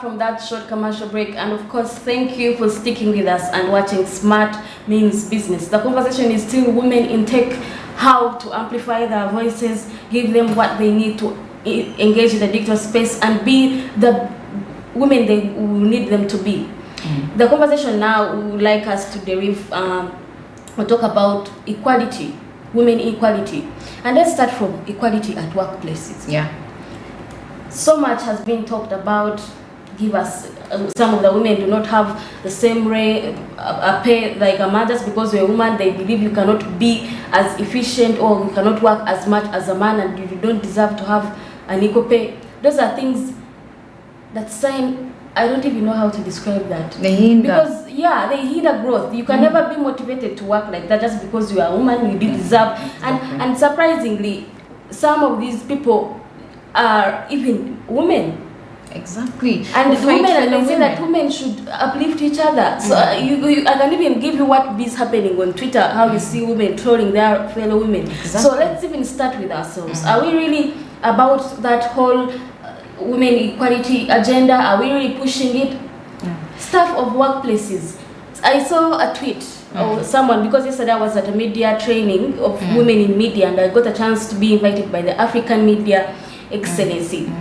from that short commercial break, and of course, thank you for sticking with us and watching Smart Means Business. The conversation is still women in tech, how to amplify their voices, give them what they need to engage in the digital space and be the women they need them to be. The conversation now would like us to derive, we'll talk about equality, women equality. And let's start from equality at workplaces. Yeah. So much has been talked about. Give us some of the women do not have the same pay like a man. Just because you're a woman, they believe you cannot be as efficient or you cannot work as much as a man, and you don't deserve to have an equal pay. Those are things that sign. I don't even know how to describe that. They hinder. Because they hinder growth. You can never be motivated to work like that just because you are a woman. You do deserve. And surprisingly, some of these people are even women. Exactly. And they say that women should uplift each other. So I can even give you what is happening on Twitter, how you see women trolling their fellow women. Exactly. So let's even start with ourselves. Are we really about that whole women equality agenda? Are we really pushing it? Staff of workplaces. I saw a tweet of someone, because yesterday I was at a media training of women in media, and I got a chance to be invited by the African Media Excellency.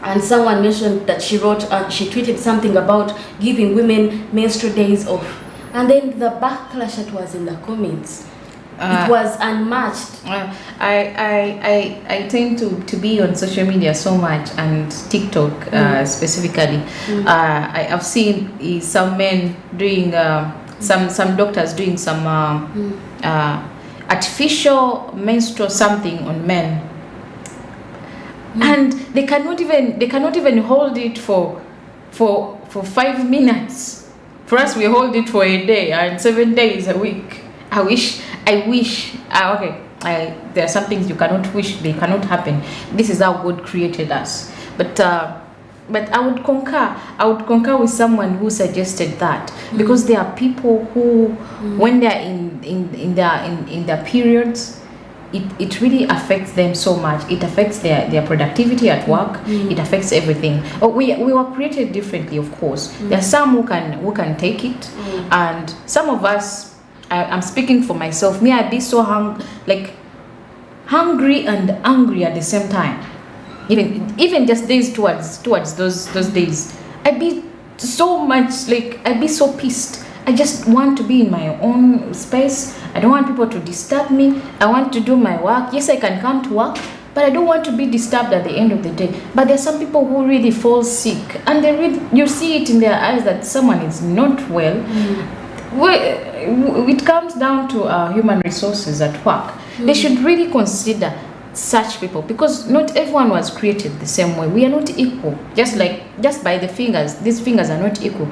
And someone mentioned that she tweeted something about giving women menstrual days off. And then the backlash that was in the comments, it was unmatched. I tend to be on social media so much, and TikTok specifically. I have seen some men doing, some doctors doing some artificial menstrual something on men. And they cannot even hold it for 5 minutes. For us, we hold it for a day and 7 days a week. I wish. There are some things you cannot wish; they cannot happen. This is how God created us. But I would concur with someone who suggested that, because there are people who, when they are in their periods, it really affects them so much. It affects their productivity at work. It affects everything. We were created differently, of course. There are some who can take it, and some of us. I'm speaking for myself. Me, I'd be so hungry and angry at the same time. Even just days towards those days, I'd be so much I'd be so pissed. I just want to be in my own space. I don't want people to disturb me. I want to do my work. Yes, I can come to work, but I don't want to be disturbed at the end of the day. But there's some people who really fall sick, and you see it in their eyes that someone is not well. It comes down to human resources at work. They should really consider such people, because not everyone was created the same way. We are not equal. Just by the fingers, these fingers are not equal.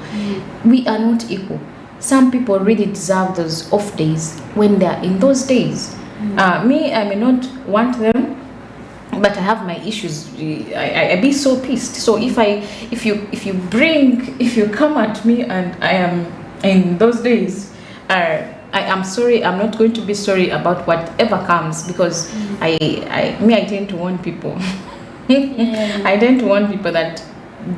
We are not equal. Some people really deserve those off days when they are in those days. Me, I may not want them, but I have my issues. I be so pissed. So if you come at me and I am in those days, I am sorry. I'm not going to be sorry about whatever comes, because I tend to warn people. I tend to warn people that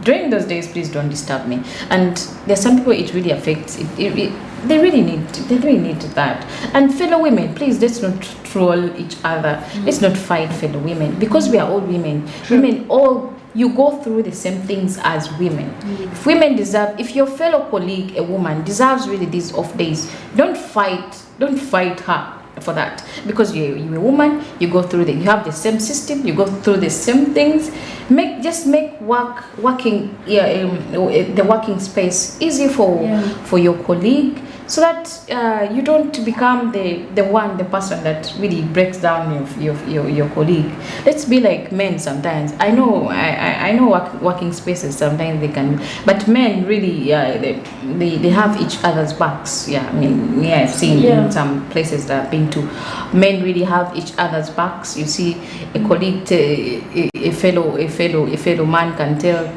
during those days, please don't disturb me. And there's some people it really affects. They really need that. And fellow women, please, let's not troll each other. Let's not fight fellow women, because we are all women. Women all, you go through the same things as women. If women deserve, if your fellow colleague, a woman, deserves really these off days, don't fight her for that, because you're a woman. You go through you have the same system, you go through the same things. Make working the working space easy for your colleague, so that you don't become the person that really breaks down your colleague. Let's be like men sometimes. I know working spaces sometimes they can, but men really they have each other's backs. I've seen in some places that I've been to, men really have each other's backs. You see a colleague, a fellow man can tell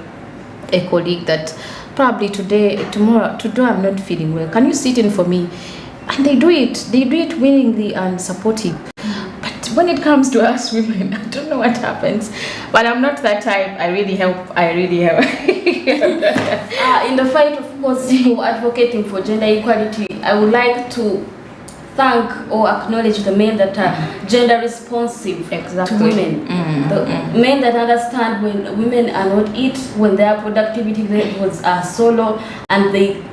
a colleague that probably today I'm not feeling well. Can you sit in for me? And they do it willingly and supportive. when it comes to us women, I don't know what happens, but I'm not that type. I really help. In the fight, of course, for advocating for gender equality, I would like to thank or acknowledge the men that are gender responsive to women. The men that understand when women are not it, when their productivity levels are so low, and they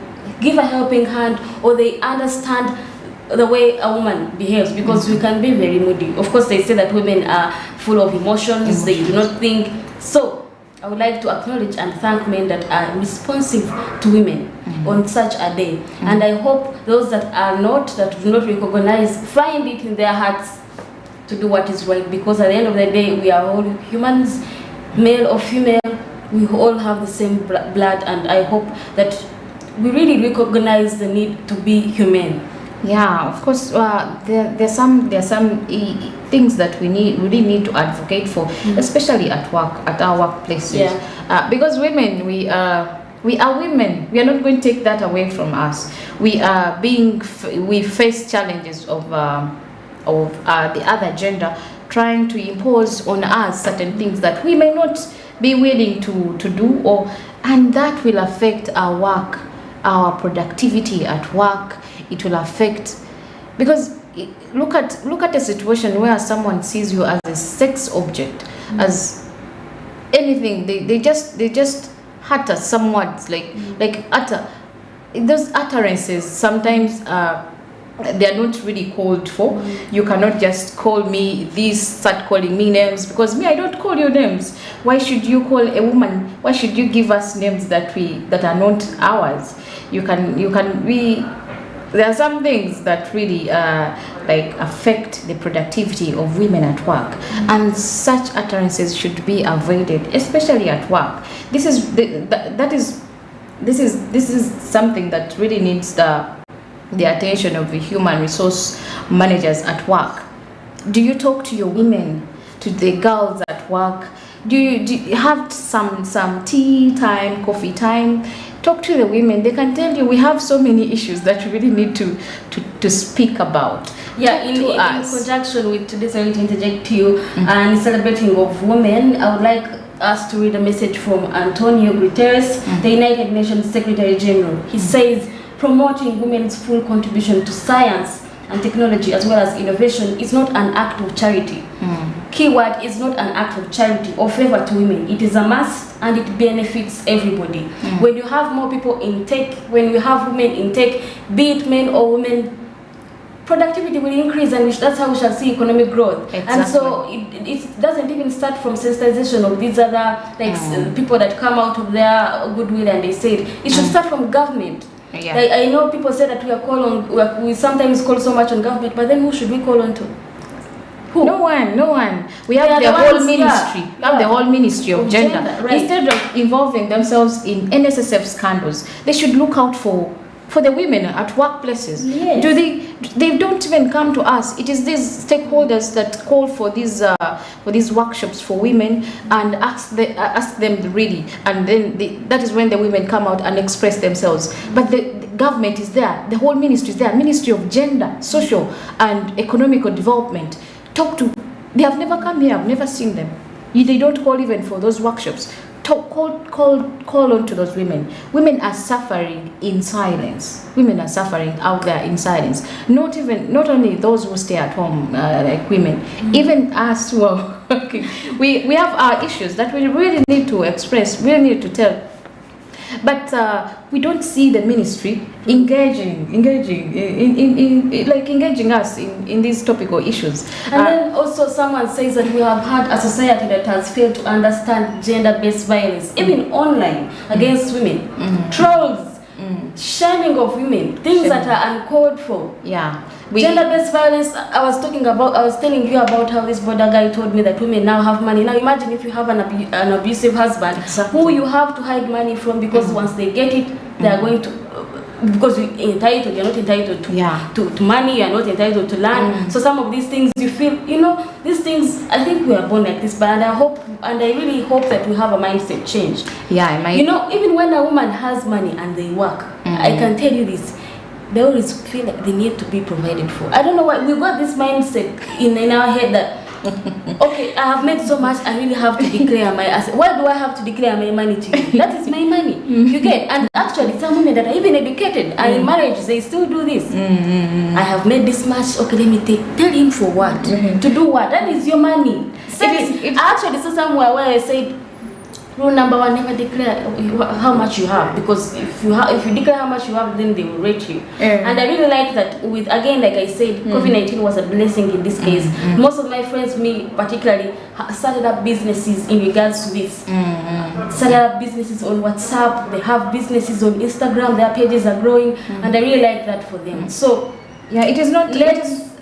give a helping hand, or they understand the way a woman behaves, because we can be very moody. Of course, they say that women are full of emotions. They do not think. So I would like to acknowledge and thank men that are responsive to women on such a day. And I hope those that are not, that do not recognize, find it in their hearts to do what is right, because at the end of the day, we are all humans, male or female. We all have the same blood, and I hope that we really recognize the need to be humane. Yeah, of course. There's some things that we really need to advocate for, especially at work, at our workplaces. Yeah. Because women, we are women. We are not going to take that away from us. We face challenges of the other gender trying to impose on us certain things that we may not be willing to do, and that will affect our work, our productivity at work. It will affect, because look at a situation where someone sees you as a sex object, as anything. They just utter some words like utter those utterances. Sometimes they are not really called for. You cannot just call me this, start calling me names, because me, I don't call you names. Why should you call a woman? Why should you give us names that are not ours? There are some things that really affect the productivity of women at work, and such utterances should be avoided, especially at work. This is something that really needs the attention of the human resource managers at work. Do you talk to your women, to the girls at work? Do you have some tea time, coffee time? Talk to the women. They can tell you we have so many issues that we really need to speak about. Yeah, in conjunction with today, sorry to interject you, and celebrating of women, I would like us to read a message from Antonio Guterres, the United Nations Secretary General. He says, promoting women's full contribution to science and technology as well as innovation is not an act of charity. Keyword is not an act of charity or favor to women. It is a must, and it benefits everybody. When you have more people in tech, when you have women in tech, be it men or women, productivity will increase, and that's how we shall see economic growth. Exactly. And so it doesn't even start from sensitization of these other people that come out of their goodwill and they say it should start from government. Yeah. I know people say that we sometimes call so much on government, but then who should we call on to? Who? No one. We have the whole ministry. We have the whole ministry of gender. Right. Instead of involving themselves in NSSF scandals, they should look out for the women at workplaces. Yes. They don't even come to us. It is these stakeholders that call for these workshops for women and ask them really, and then that is when the women come out and express themselves. But the government is there, the whole ministry is there, Ministry of Gender, Social and Economical Development. They have never come here. I've never seen them. They don't call even for those workshops. Call on to those women. Women are suffering in silence. Women are suffering out there in silence. Not only those who stay at home, like women, even us who are working. We have our issues that we really need to express. We really need to tell. But we don't see the ministry engaging us in these topical issues. And then also someone says that we have had a society that has failed to understand gender-based violence, even online, against women. Trolls, shaming of women, things that are uncalled for. Yeah. Gender-based violence, I was telling you about how this border guy told me that women now have money. Now imagine if you have an abusive husband, who you have to hide money from, because once they get it, they are going to, because you're not entitled to money, you're not entitled to land. So some of these things you feel, these things, I think we are born like this, but I really hope that we have a mindset change. Yeah, even when a woman has money and they work, I can tell you this, they always feel like they need to be provided for. I don't know why we got this mindset in our head that okay, I have made so much, I really have to declare my asset. Why do I have to declare my money to you? That is my money. You get? And actually, some women that are even educated and in marriage, they still do this. I have made this much. Okay, let me tell him for what? To do what? That is your money. I actually saw somewhere where I said, rule number 1, never declare how much you have, because if you declare how much you have, then they will rate you. And I really like that. With, again, like I said, COVID-19 was a blessing in this case. Most of my friends, me particularly, started up businesses in regards to this. Started up businesses on WhatsApp. They have businesses on Instagram. Their pages are growing, and I really like that for them. So yeah, it is not.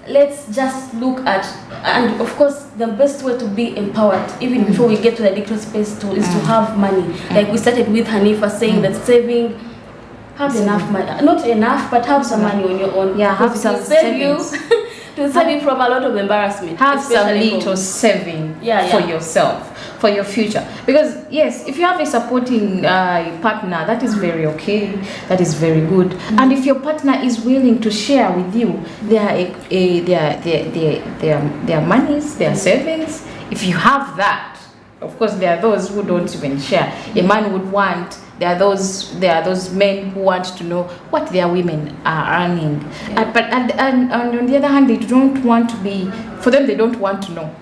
Let's just look at, and of course the best way to be empowered, even before we get to the digital space, is to have money. Like we started with Hanifa saying that saving, have enough money, not enough, but have some money on your own. Yeah, have some savings. To save you from a lot of embarrassment. Have some little saving for yourself, for your future. Because yes, if you have a supporting partner, that is very okay. That is very good. And if your partner is willing to share with you their monies, their savings, if you have that, of course, there are those who don't even share. A man would want. There are those men who want to know what their women are earning. But on the other hand, they don't want to be. For them, they don't want to know.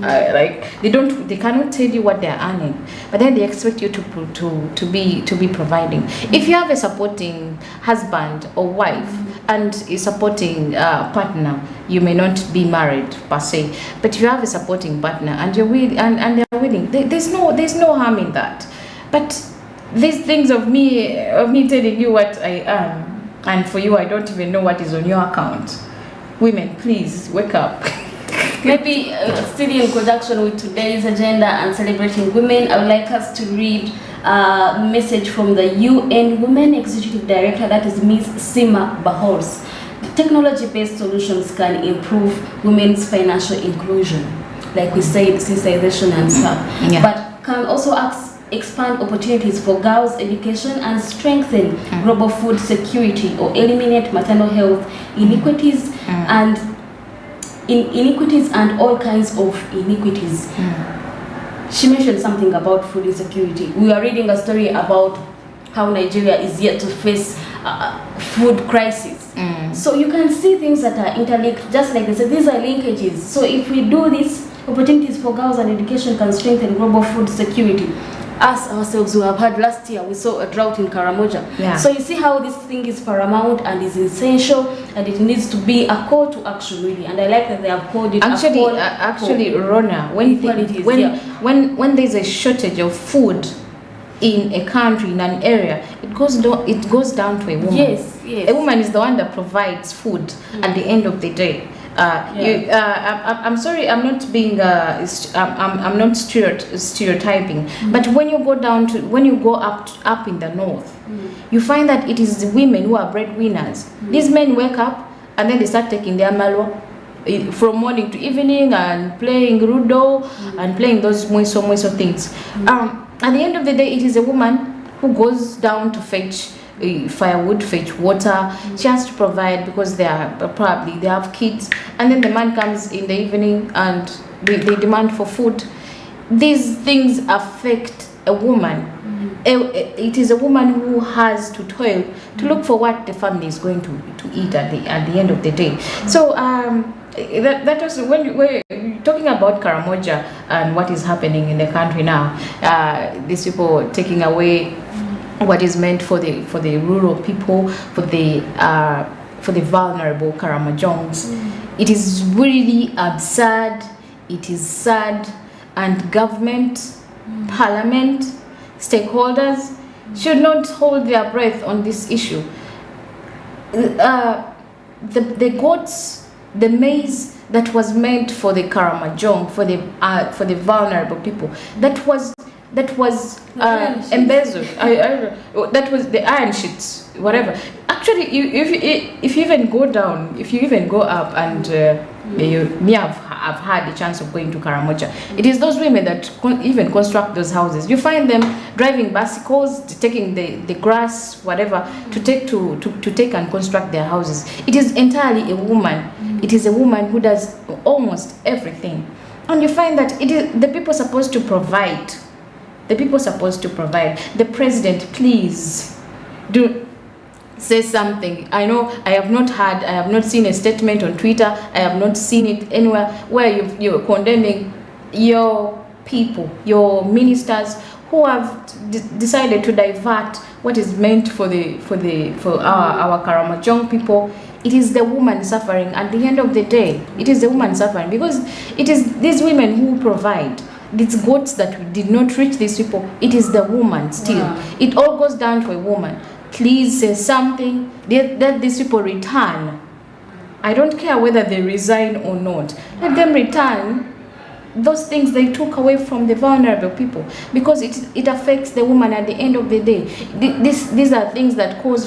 Like they cannot tell you what they are earning. But then they expect you to be providing. If you have a supporting husband or wife and a supporting partner, you may not be married per se, but if you have a supporting partner and you're and they're willing, there's no harm in that. But these things of me telling you what I am, and for you I don't even know what is on your account. Women, please wake up. Maybe still in conjunction with today's agenda and celebrating women, I would like us to read a message from the UN Women Executive Director, that is Ms. Sima Bahors. Technology-based solutions can improve women's financial inclusion, like we said, sensitization and stuff, but can also expand opportunities for girls' education and strengthen global food security, or eliminate maternal health inequities and all kinds of inequities. She mentioned something about food insecurity. We are reading a story about how Nigeria is yet to face food crisis. So you can see things that are interlinked, just like they said, these are linkages. So if we do this, opportunities for girls and education can strengthen global food security. Us ourselves, who have had last year, we saw a drought in Karamoja. So you see how this thing is paramount and is essential, and it needs to be a call to action, really. And I like that they have called it actually, Rona, when there's a shortage of food in a country, in an area, it goes down to a woman. Yes. A woman is the one that provides food at the end of the day. I'm sorry, I'm not being I'm not stereotyping, but when you go up in the north, you find that it is the women who are breadwinners. These men wake up and then they start taking their malwa from morning to evening and playing rudo and playing those mwiso things. At the end of the day, it is a woman who goes down to fetch firewood, fetch water. She has to provide because they have kids, and then the man comes in the evening and they demand for food. These things affect a woman. It is a woman who has to toil to look for what the family is going to eat at the end of the day. So that was when we're talking about Karamoja and what is happening in the country now. These people taking away what is meant for the rural people, for the vulnerable Karamajongs. It is really absurd. It is sad, and government, parliament, stakeholders should not hold their breath on this issue. The goats, the maize that was meant for the Karamajong, for the vulnerable people, that was that was Iron sheets. embezzled. That was the iron sheets, whatever. Actually, if you even go down, if you even go up, and I've had the chance of going to Karamoja. It is those women that even construct those houses. You find them driving bicycles, taking the grass, whatever, to take and construct their houses. It is entirely a woman. It is a woman who does almost everything. And you find that it is the people supposed to provide. The people supposed to provide. The president, please do say something. I know I have not seen a statement on Twitter. I have not seen it anywhere where you're condemning your people, your ministers who have decided to divert what is meant for our Karamojong people. It is the woman suffering at the end of the day. It is the woman suffering because it is these women who provide. These goats that did not reach these people, it is the woman still. Yeah. It all goes down to a woman. Please say something that these people return. I don't care whether they resign or not. Let them return those things they took away from the vulnerable people, because it affects the woman at the end of the day. These are things that cause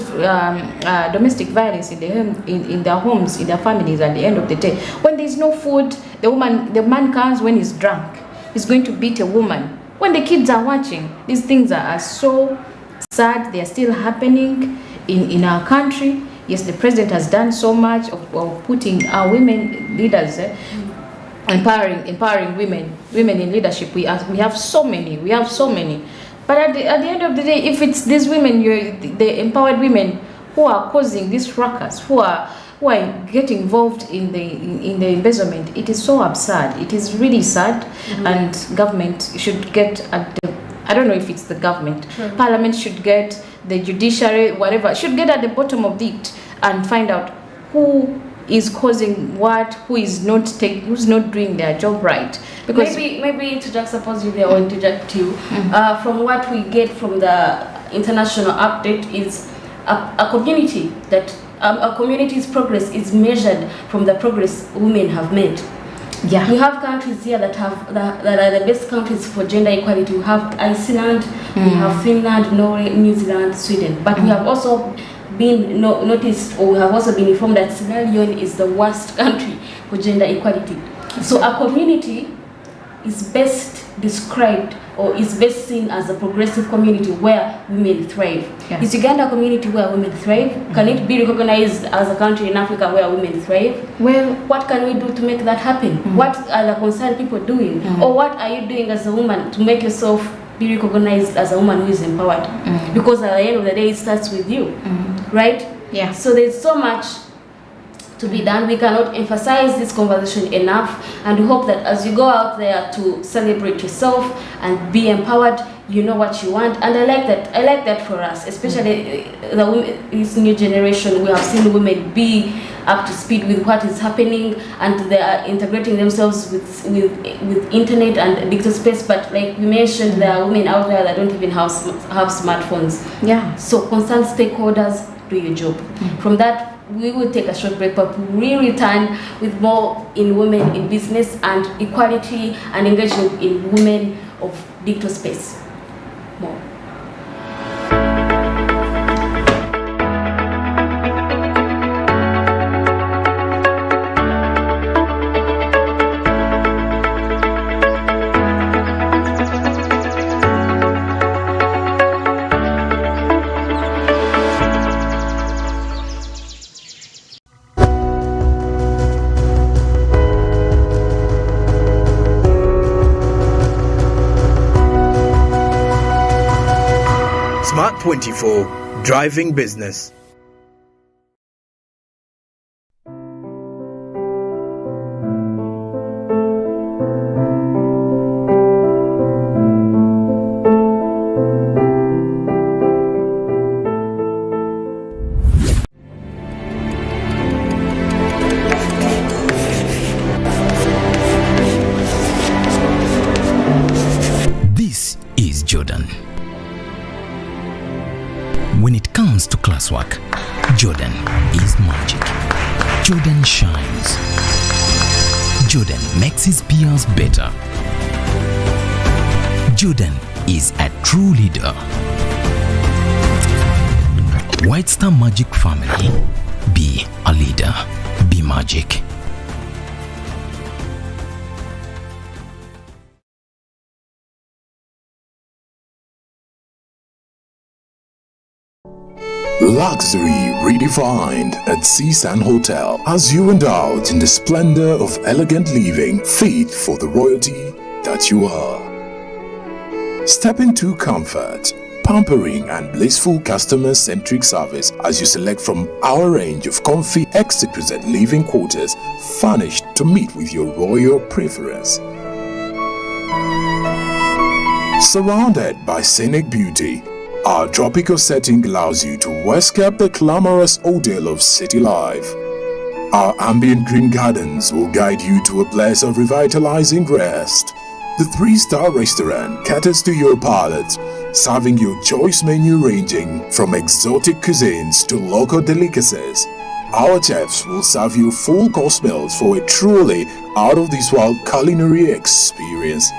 domestic violence in their homes, in their families at the end of the day. When there's no food, the man comes when he's drunk. He's going to beat a woman. When the kids are watching, these things are so sad. They are still happening in our country. Yes, the president has done so much of putting our women leaders, empowering women in leadership. We have so many. But at the end of the day, if it's these women, the empowered women who are causing these ruckus, who are getting involved in the embezzlement, it is so absurd. It is really sad. Mm-hmm. And government should get I don't know if it's the government. Sure. Parliament should get, the judiciary, whatever, should get at the bottom of it and find out who is causing what, who's not doing their job right. Because maybe to juxtapose you there or interject you, from what we get from the international update is a community that a community's progress is measured from the progress women have made. Yeah. We have countries here that are the best countries for gender equality. We have Iceland, we have Finland, Norway, New Zealand, Sweden. But we have also been noticed, or we have also been informed that Sierra Leone is the worst country for gender equality. So a community is best described or is best seen as a progressive community where women thrive. Yeah. Is Uganda a community where women thrive? Can it be recognized as a country in Africa where women thrive? Well, what can we do to make that happen? What are the concerned people doing? Or what are you doing as a woman to make yourself be recognized as a woman who is empowered? Because at the end of the day, it starts with you, right? Yeah. So there's so much to be done. We cannot emphasize this conversation enough, and we hope that as you go out there to celebrate yourself and be empowered, you know what you want. And I like that for us, especially the women, this new generation. We have seen women be up to speed with what is happening, and they are integrating themselves with internet and digital space. But like we mentioned, there are women out there that don't even have smartphones. Yeah. So concerned stakeholders, do your job. From that, we will take a short break, but we return with more in women in business and equality and engagement in women of digital space. More. Smart 24, driving business. This is Jordan. When it comes to classwork, Jordan is magic. Jordan shines. Jordan makes his peers better. Jordan is a true leader. White Star Magic family. Be a leader. Be magic. Luxury redefined at Seasand Hotel as you indulge in the splendor of elegant living fit for the royalty that you are. Step into comfort, pampering and blissful customer-centric service as you select from our range of comfy, exquisite living quarters furnished to meet with your royal preference. Surrounded by scenic beauty, our tropical setting allows you to escape the glamorous ordeal of city life. Our ambient green gardens will guide you to a place of revitalizing rest. The 3-star restaurant caters to your palate, serving your choice menu ranging from exotic cuisines to local delicacies. Our chefs will serve you full-course meals for a truly out-of-this-world culinary experience.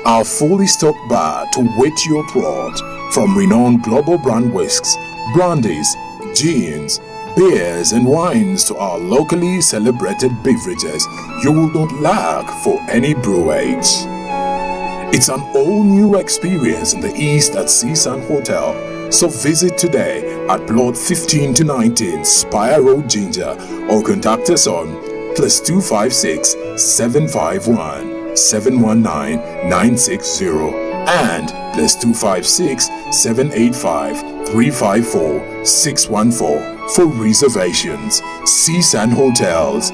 Our fully stocked bar to whet your throat, from renowned global brand whisks, brandies, gins, beers and wines to our locally celebrated beverages, you will not lack for any brewage. It's an all-new experience in the East at Seasand Hotel, so visit today at Plot 15 to 19 Spire Road, Ginger, or contact us on +256 751 719 960 and +256 785 354 614 for reservations. Seasand Hotels.